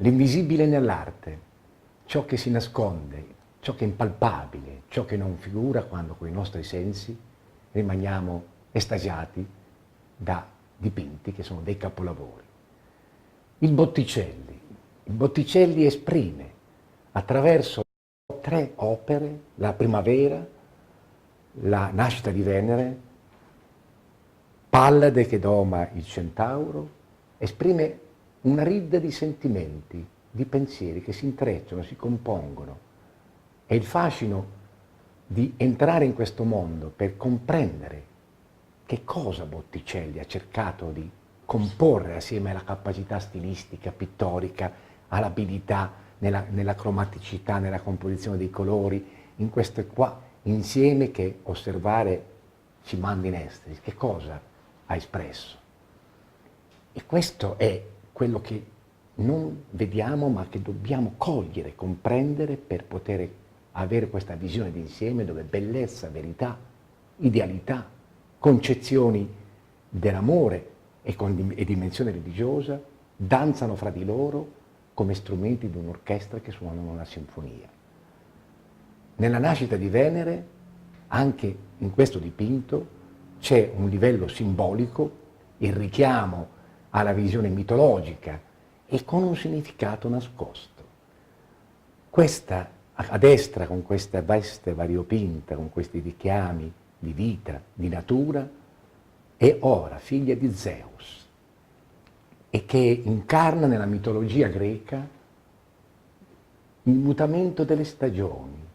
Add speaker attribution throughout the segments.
Speaker 1: l'invisibile nell'arte, ciò che si nasconde, ciò che è impalpabile, ciò che non figura quando con i nostri sensi rimaniamo estasiati da dipinti che sono dei capolavori. Il Botticelli. Il Botticelli esprime attraverso 3 opere, la Primavera, la Nascita di Venere, Pallade che doma il Centauro, esprime una ridda di sentimenti, di pensieri che si intrecciano, si compongono. E il fascino di entrare in questo mondo per comprendere che cosa Botticelli ha cercato di comporre assieme alla capacità stilistica, pittorica, all'abilità nella cromaticità, nella composizione dei colori, in questo qua insieme che osservare ci manda in estasi. Che cosa ha espresso? E questo è quello che non vediamo ma che dobbiamo cogliere, comprendere per poter avere questa visione d'insieme dove bellezza, verità, idealità, concezioni dell'amore e dimensione religiosa danzano fra di loro come strumenti di un'orchestra che suonano una sinfonia. Nella Nascita di Venere, anche in questo dipinto, c'è un livello simbolico, il richiamo alla visione mitologica e con un significato nascosto. Questa a destra, con questa veste variopinta, con questi richiami di vita, di natura, è ora figlia di Zeus e che incarna nella mitologia greca il mutamento delle stagioni,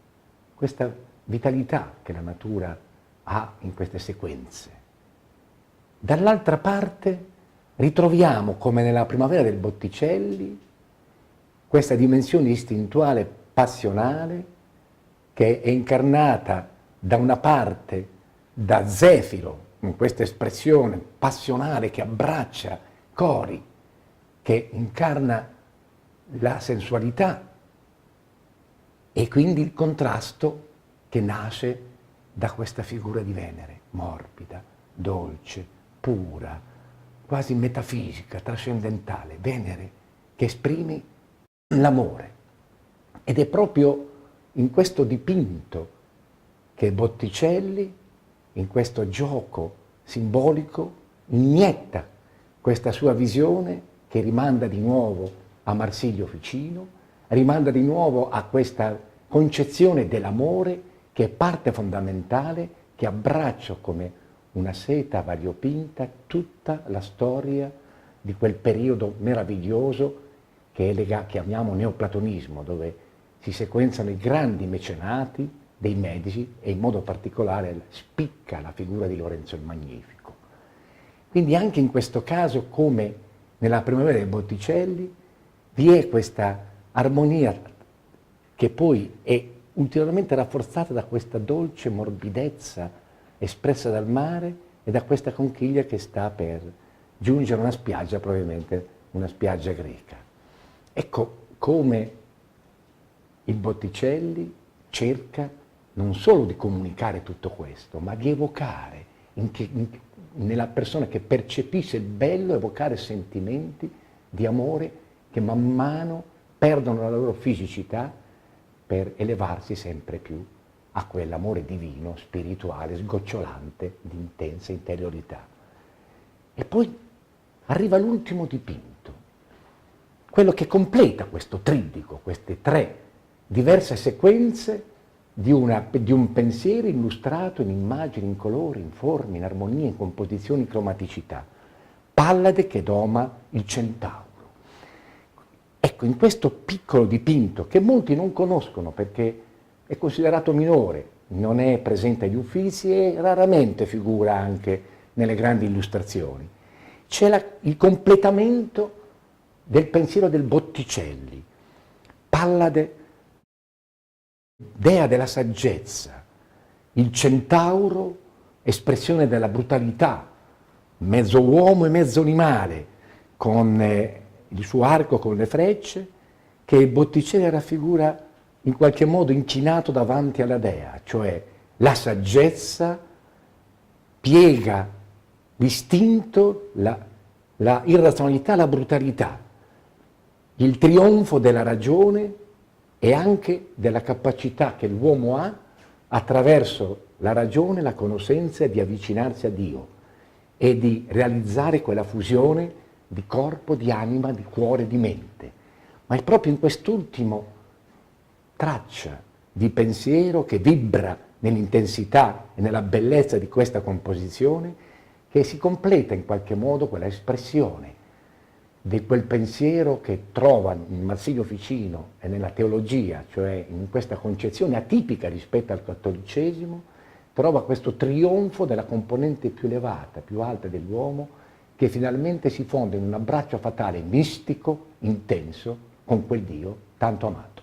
Speaker 1: questa vitalità che la natura ha in queste sequenze. Dall'altra parte ritroviamo, come nella Primavera del Botticelli, questa dimensione istintuale passionale che è incarnata da una parte da Zefiro, in questa espressione passionale che abbraccia cori, che incarna la sensualità e quindi il contrasto che nasce da questa figura di Venere, morbida, dolce, pura, quasi metafisica, trascendentale. Venere che esprime l'amore. Ed è proprio in questo dipinto che Botticelli, in questo gioco simbolico, inietta questa sua visione che rimanda di nuovo a Marsilio Ficino, rimanda di nuovo a questa concezione dell'amore che è parte fondamentale, che abbraccia come una seta variopinta tutta la storia di quel periodo meraviglioso che è chiamiamo neoplatonismo, dove si sequenzano i grandi mecenati dei Medici e in modo particolare spicca la figura di Lorenzo il Magnifico. Quindi anche in questo caso, come nella Primavera dei Botticelli, vi è questa armonia che poi è ulteriormente rafforzata da questa dolce morbidezza espressa dal mare e da questa conchiglia che sta per giungere a una spiaggia, probabilmente una spiaggia greca. Ecco come il Botticelli cerca non solo di comunicare tutto questo, ma di evocare nella persona che percepisce il bello, evocare sentimenti di amore che man mano perdono la loro fisicità per elevarsi sempre più a quell'amore divino, spirituale, sgocciolante, di intensa interiorità. E poi arriva l'ultimo dipinto, quello che completa questo triddico, queste 3 diverse sequenze di un pensiero illustrato in immagini, in colori, in forme, in armonia, in composizioni, in cromaticità. Pallade che doma il Centauro. Ecco, in questo piccolo dipinto, che molti non conoscono perché è considerato minore, non è presente agli Uffizi e raramente figura anche nelle grandi illustrazioni, c'è il completamento del pensiero del Botticelli. Pallade, dea della saggezza, il Centauro, espressione della brutalità, mezzo uomo e mezzo animale, con il suo arco con le frecce, che Botticelli raffigura in qualche modo inchinato davanti alla dea, cioè la saggezza piega l'istinto, la irrazionalità, la brutalità. il trionfo della ragione e anche della capacità che l'uomo ha attraverso la ragione, la conoscenza di avvicinarsi a Dio e di realizzare quella fusione di corpo, di anima, di cuore, di mente. Ma è proprio in quest'ultimo traccia di pensiero che vibra nell'intensità e nella bellezza di questa composizione che si completa in qualche modo quella espressione di quel pensiero che trova in Marsilio Ficino e nella teologia, cioè in questa concezione atipica rispetto al cattolicesimo, trova questo trionfo della componente più elevata, più alta dell'uomo, che finalmente si fonde in un abbraccio fatale mistico, intenso, con quel Dio tanto amato.